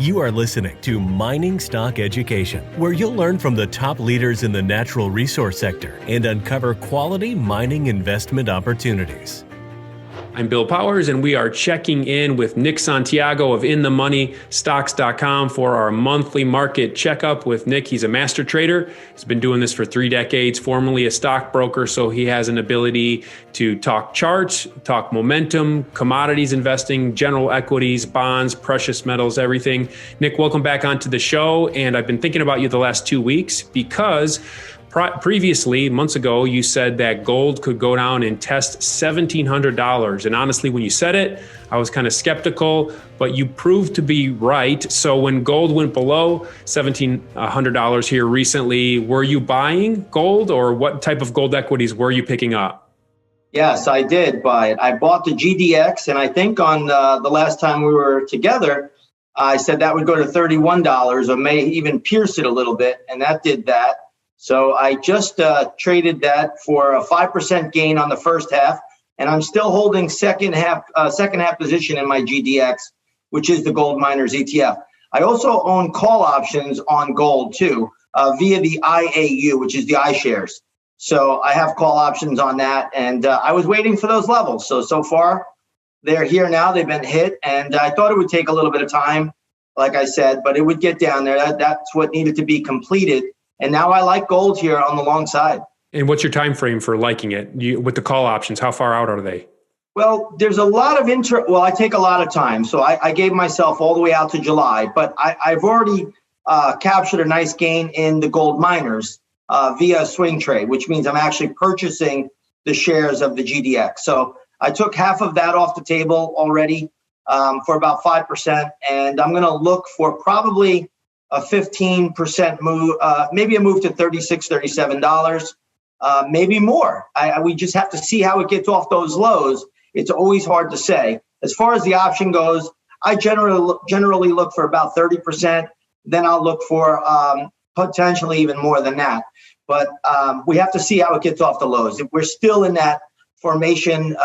You are listening to Mining Stock Education, where you'll learn from the top leaders in the natural resource sector and uncover quality mining investment opportunities. I'm Bill Powers, and we are checking in with Nick Santiago of MiningStockEducation.com for our monthly market checkup with Nick. He's a master trader. He's been doing this for 3 decades, formerly a stockbroker, so he has an ability to talk charts, talk momentum, commodities investing, general equities, bonds, precious metals, everything. Nick, welcome back onto the show, and I've been thinking about you the last 2 weeks because previously, months ago, you said that gold could go down and test $1,700. And honestly, when you said it, I was kind of skeptical, but you proved to be right. So when gold went below $1,700 here recently, were you buying gold, or what type of gold equities were you picking up? Yes, I did buy it. I bought the GDX, and I think on the last time we were together, I said that would go to $31 or may even pierce it a little bit, and that did that. So I just traded that for a 5% gain on the first half, and I'm still holding second half position in my GDX, which is the gold miners ETF. I also own call options on gold too, via the IAU, which is the iShares. So I have call options on that, and I was waiting for those levels. So far, they're here now. They've been hit, and I thought it would take a little bit of time, like I said, but it would get down there. That's what needed to be completed. And now I like gold here on the long side. And what's your time frame for liking it with the call options? How far out are they? Well, there's a lot of Well, I take a lot of time. So I gave myself all the way out to July, but I've already captured a nice gain in the gold miners via swing trade, which means I'm actually purchasing the shares of the GDX. So I took half of that off the table already for about 5%. And I'm going to look for probably a 15% move, maybe a move to $36, $37, maybe more. We just have to see how it gets off those lows. It's always hard to say. As far as the option goes, I generally look for about 30%. Then I'll look for potentially even more than that. But we have to see how it gets off the lows. We're still in that formation,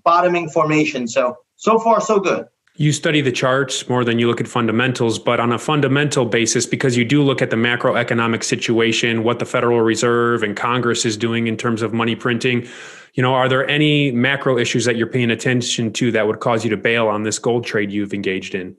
bottoming formation. So far, so good. You study the charts more than you look at fundamentals, but on a fundamental basis, because you do look at the macroeconomic situation, what the Federal Reserve and Congress is doing in terms of money printing, are there any macro issues that you're paying attention to that would cause you to bail on this gold trade you've engaged in?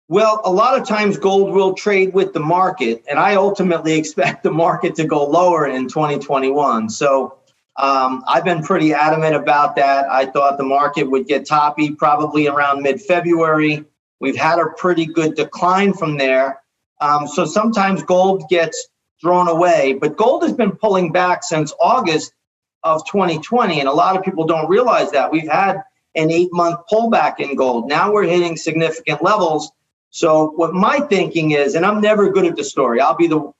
Well, a lot of times gold will trade with the market, and I ultimately expect the market to go lower in 2021. So I've been pretty adamant about that. I thought the market would get toppy probably around mid-February. We've had a pretty good decline from there. So sometimes gold gets thrown away, but gold has been pulling back since August of 2020. And a lot of people don't realize that. We've had an 8-month pullback in gold. Now we're hitting significant levels. So what my thinking is, and I'm never good at the story. I'll be the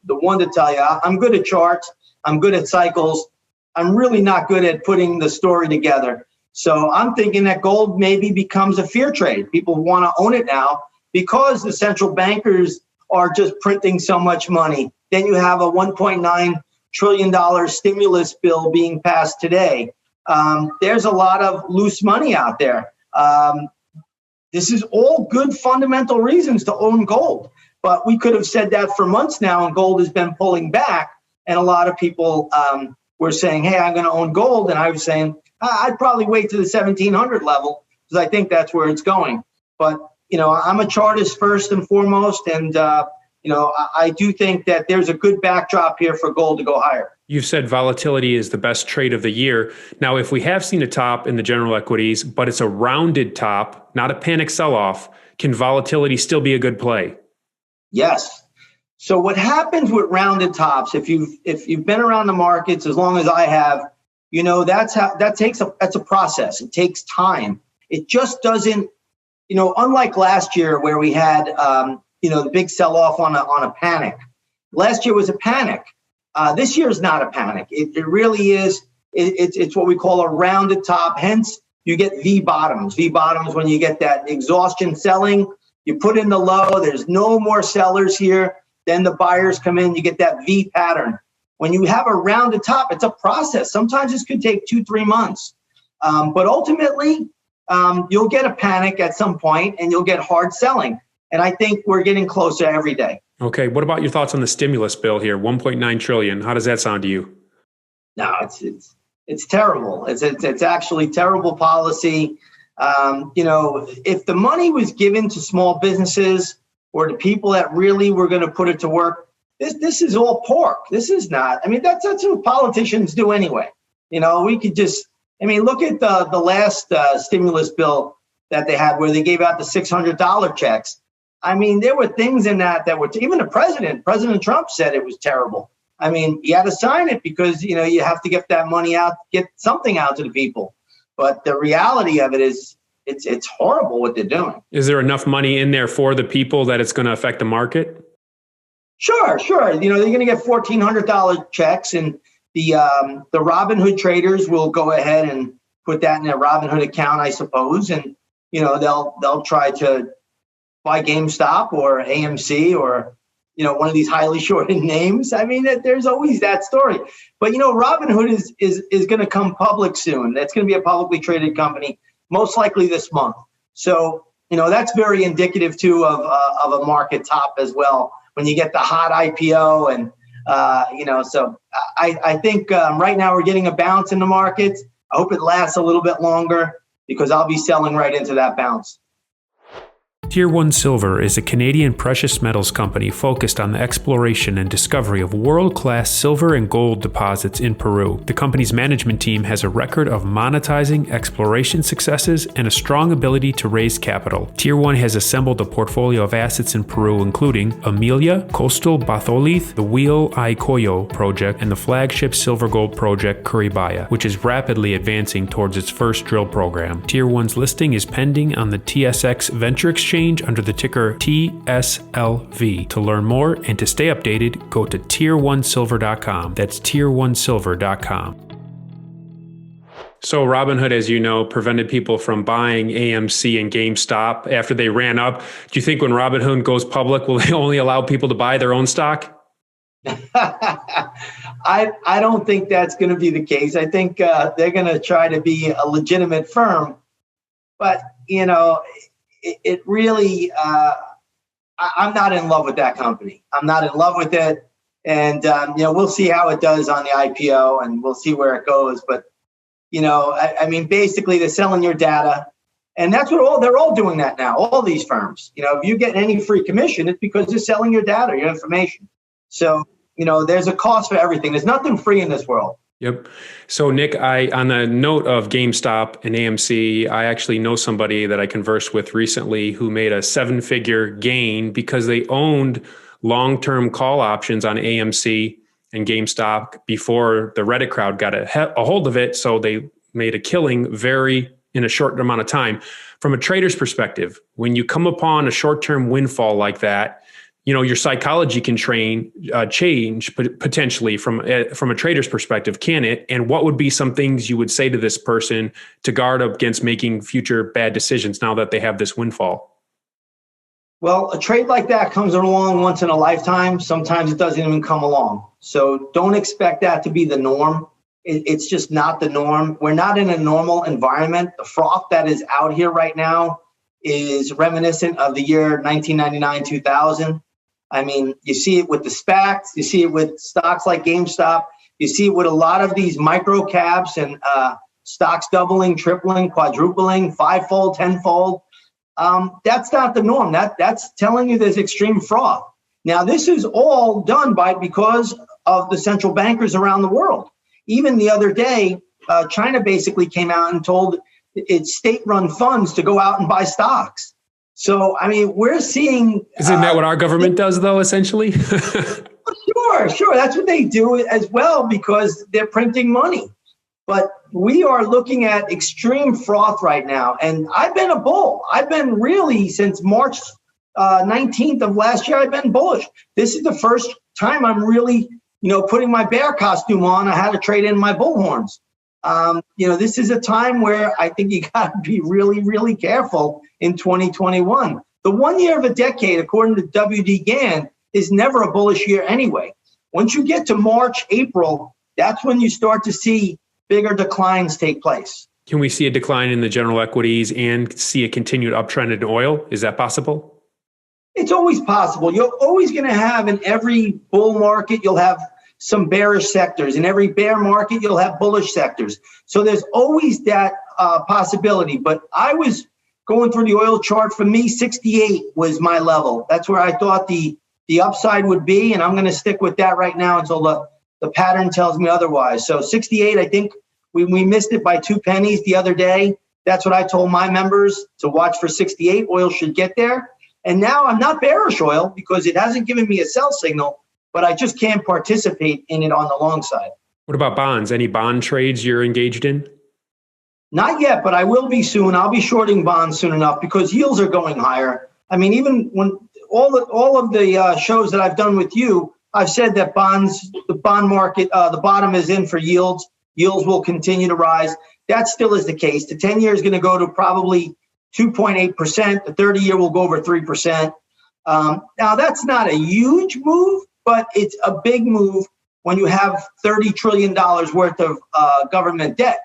one to tell you, I'm good at charts. I'm good at cycles. I'm really not good at putting the story together. So I'm thinking that gold maybe becomes a fear trade. People want to own it now because the central bankers are just printing so much money. Then you have a $1.9 trillion stimulus bill being passed today. There's a lot of loose money out there. This is all good fundamental reasons to own gold. But we could have said that for months now, and gold has been pulling back. And a lot of people were saying, hey, I'm going to own gold. And I was saying, I'd probably wait to the 1700 level because I think that's where it's going. But, I'm a chartist first and foremost. And, I do think that there's a good backdrop here for gold to go higher. You've said volatility is the best trade of the year. Now, if we have seen a top in the general equities, but it's a rounded top, not a panic sell-off, can volatility still be a good play? Yes. So what happens with rounded tops, if you've been around the markets as long as I have, that's a process. It takes time. It just doesn't, unlike last year where we had, the big sell-off on a panic. Last year was a panic. This year is not a panic. It really is. It's what we call a rounded top. Hence, you get V bottoms. V bottoms when you get that exhaustion selling. You put in the low. There's no more sellers here. Then the buyers come in, you get that V pattern. When you have a rounded top, it's a process. Sometimes this could take 2-3 months. But ultimately, you'll get a panic at some point and you'll get hard selling. And I think we're getting closer every day. Okay. What about your thoughts on the stimulus bill here? 1.9 trillion. How does that sound to you? No, it's terrible. It's actually terrible policy. If the money was given to small businesses or to people that really were going to put it to work, this is all pork. This is not. I mean, that's what politicians do anyway. We could just. I mean, look at the last stimulus bill that they had where they gave out the $600 checks. I mean, there were things in that were even President Trump said it was terrible. I mean, you had to sign it because, you have to get that money out, get something out to the people. But the reality of it is it's horrible what they're doing. Is there enough money in there for the people that it's going to affect the market? Sure. They're going to get $1,400 checks, and the Robinhood traders will go ahead and put that in their Robinhood account, I suppose. And, they'll try to buy GameStop or AMC or, one of these highly shorted names. I mean, there's always that story. But, Robinhood is going to come public soon. That's going to be a publicly traded company, most likely this month. So, that's very indicative, too, of a market top as well. When you get the hot IPO and, so I think right now we're getting a bounce in the market. I hope it lasts a little bit longer because I'll be selling right into that bounce. Tier 1 Silver is a Canadian precious metals company focused on the exploration and discovery of world-class silver and gold deposits in Peru. The company's management team has a record of monetizing exploration successes and a strong ability to raise capital. Tier 1 has assembled a portfolio of assets in Peru, including Amelia, Coastal Batholith, the Wheel I Coyo project, and the flagship silver-gold project Curibaya, which is rapidly advancing towards its first drill program. Tier 1's listing is pending on the TSX Venture Exchange under the ticker TSLV. To learn more and to stay updated, go to tier1silver.com. That's tier1silver.com. So Robinhood, as you know, prevented people from buying AMC and GameStop after they ran up. Do you think when Robinhood goes public, will they only allow people to buy their own stock? I don't think that's going to be the case. I think they're going to try to be a legitimate firm. But, it really, I'm not in love with that company. I'm not in love with it. And, we'll see how it does on the IPO and we'll see where it goes. But, I mean, basically they're selling your data. And that's what they're all doing that now, all these firms. If you get any free commission, it's because they're selling your data, your information. So, there's a cost for everything. There's nothing free in this world. Yep. So Nick, on the note of GameStop and AMC, I actually know somebody that I conversed with recently who made a 7-figure gain because they owned long-term call options on AMC and GameStop before the Reddit crowd got a hold of it. So they made a killing in a short amount of time. From a trader's perspective, when you come upon a short-term windfall like that, your psychology can change potentially from a trader's perspective, can it? And what would be some things you would say to this person to guard against making future bad decisions now that they have this windfall? Well, a trade like that comes along once in a lifetime. Sometimes it doesn't even come along. So don't expect that to be the norm. It's just not the norm. We're not in a normal environment. The froth that is out here right now is reminiscent of the year 1999, 2000. I mean, you see it with the SPACs, you see it with stocks like GameStop, you see it with a lot of these micro caps and stocks doubling, tripling, quadrupling, 5-fold, 10-fold. That's not the norm. That's telling you there's extreme fraud. Now, this is all done because of the central bankers around the world. Even the other day, China basically came out and told its state-run funds to go out and buy stocks. So, I mean, we're seeing... Isn't that what our government does, though, essentially? Sure. That's what they do as well because they're printing money. But we are looking at extreme froth right now. And I've been a bull. I've been really, since March 19th of last year, I've been bullish. This is the first time I'm really, putting my bear costume on. I had to trade in my bullhorns. This is a time where I think you got to be really, really careful in 2021. The 1 year of a decade, according to WD Gann, is never a bullish year anyway. Once you get to March, April, that's when you start to see bigger declines take place. Can we see a decline in the general equities and see a continued uptrend in oil? Is that possible? It's always possible. You're always going to have, in every bull market, you'll have some bearish sectors. In every bear market, you'll have bullish sectors. So there's always that possibility. But I was going through the oil chart. For me, 68 was my level. That's where I thought the upside would be, and I'm going to stick with that right now until the pattern tells me otherwise. So 68, I think we missed it by 2 pennies the other day. That's what I told my members, to watch for 68. Oil should get there. And now I'm not bearish oil because it hasn't given me a sell signal, but I just can't participate in it on the long side. What about bonds? Any bond trades you're engaged in? Not yet, but I will be soon. I'll be shorting bonds soon enough because yields are going higher. I mean, even when all of the shows that I've done with you, I've said that bonds, the bond market, the bottom is in for yields. Yields will continue to rise. That still is the case. The 10-year is going to go to probably 2.8%. The 30-year will go over 3%. Now, that's not a huge move, but it's a big move when you have $30 trillion worth of government debt.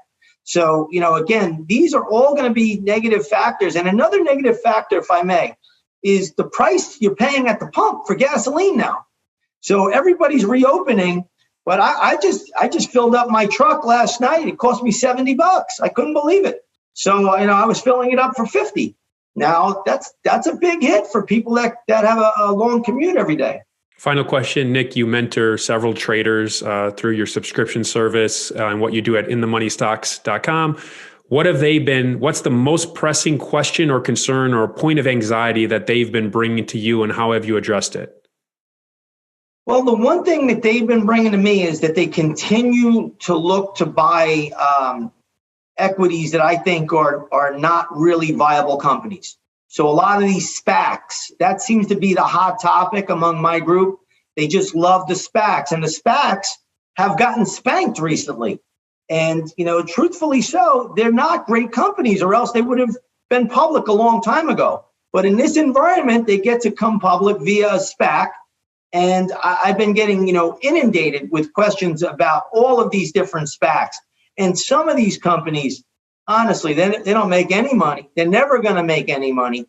So, again, these are all going to be negative factors. And another negative factor, if I may, is the price you're paying at the pump for gasoline now. So everybody's reopening, but I just filled up my truck last night. It cost me $70. I couldn't believe it. So, I was filling it up for 50. Now that's a big hit for people that have a long commute every day. Final question, Nick, you mentor several traders through your subscription service and what you do at MiningStockEducation.com. What's the most pressing question or concern or point of anxiety that they've been bringing to you, and how have you addressed it? Well, the one thing that they've been bringing to me is that they continue to look to buy equities that I think are not really viable companies. So a lot of these SPACs, that seems to be the hot topic among my group. They just love the SPACs, and the SPACs have gotten spanked recently. And, truthfully so, they're not great companies, or else they would have been public a long time ago. But in this environment, they get to come public via a SPAC. And I've been getting, inundated with questions about all of these different SPACs. And some of these companies, honestly, they don't make any money. They're never going to make any money.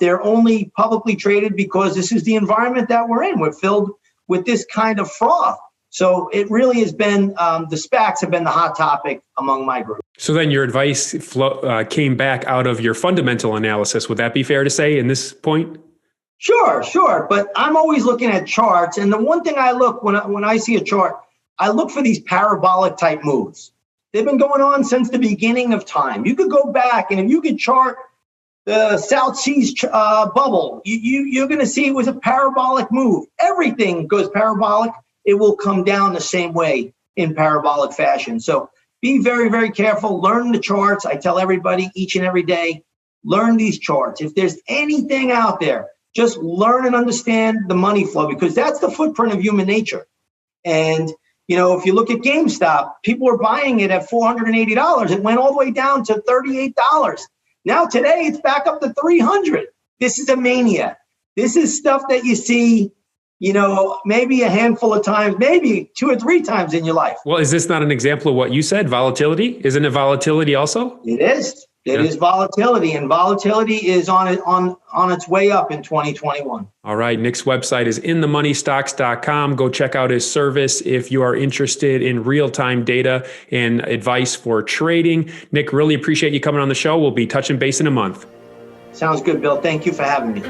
They're only publicly traded because this is the environment that we're in. We're filled with this kind of froth. So it really has been, the SPACs have been the hot topic among my group. So then your advice came back out of your fundamental analysis. Would that be fair to say in this point? Sure. But I'm always looking at charts. And the one thing I look when I see a chart, I look for these parabolic type moves. They've been going on since the beginning of time. You could go back, and if you could chart the South Seas bubble, you're going to see it was a parabolic move. Everything goes parabolic. It will come down the same way in parabolic fashion. So be very, very careful. Learn the charts. I tell everybody each and every day, learn these charts. If there's anything out there, just learn and understand the money flow, because that's the footprint of human nature. And, if you look at GameStop, people were buying it at $480. It went all the way down to $38. Now today it's back up to $300. This is a mania. This is stuff that you see, maybe a handful of times, maybe 2 or 3 times in your life. Well, is this not an example of what you said? Volatility? Isn't it volatility also? It is. It is volatility, and volatility is on its way up in 2021. All right. Nick's website is inthemoneystocks.com. Go check out his service if you are interested in real-time data and advice for trading. Nick, really appreciate you coming on the show. We'll be touching base in a month. Sounds good, Bill. Thank you for having me.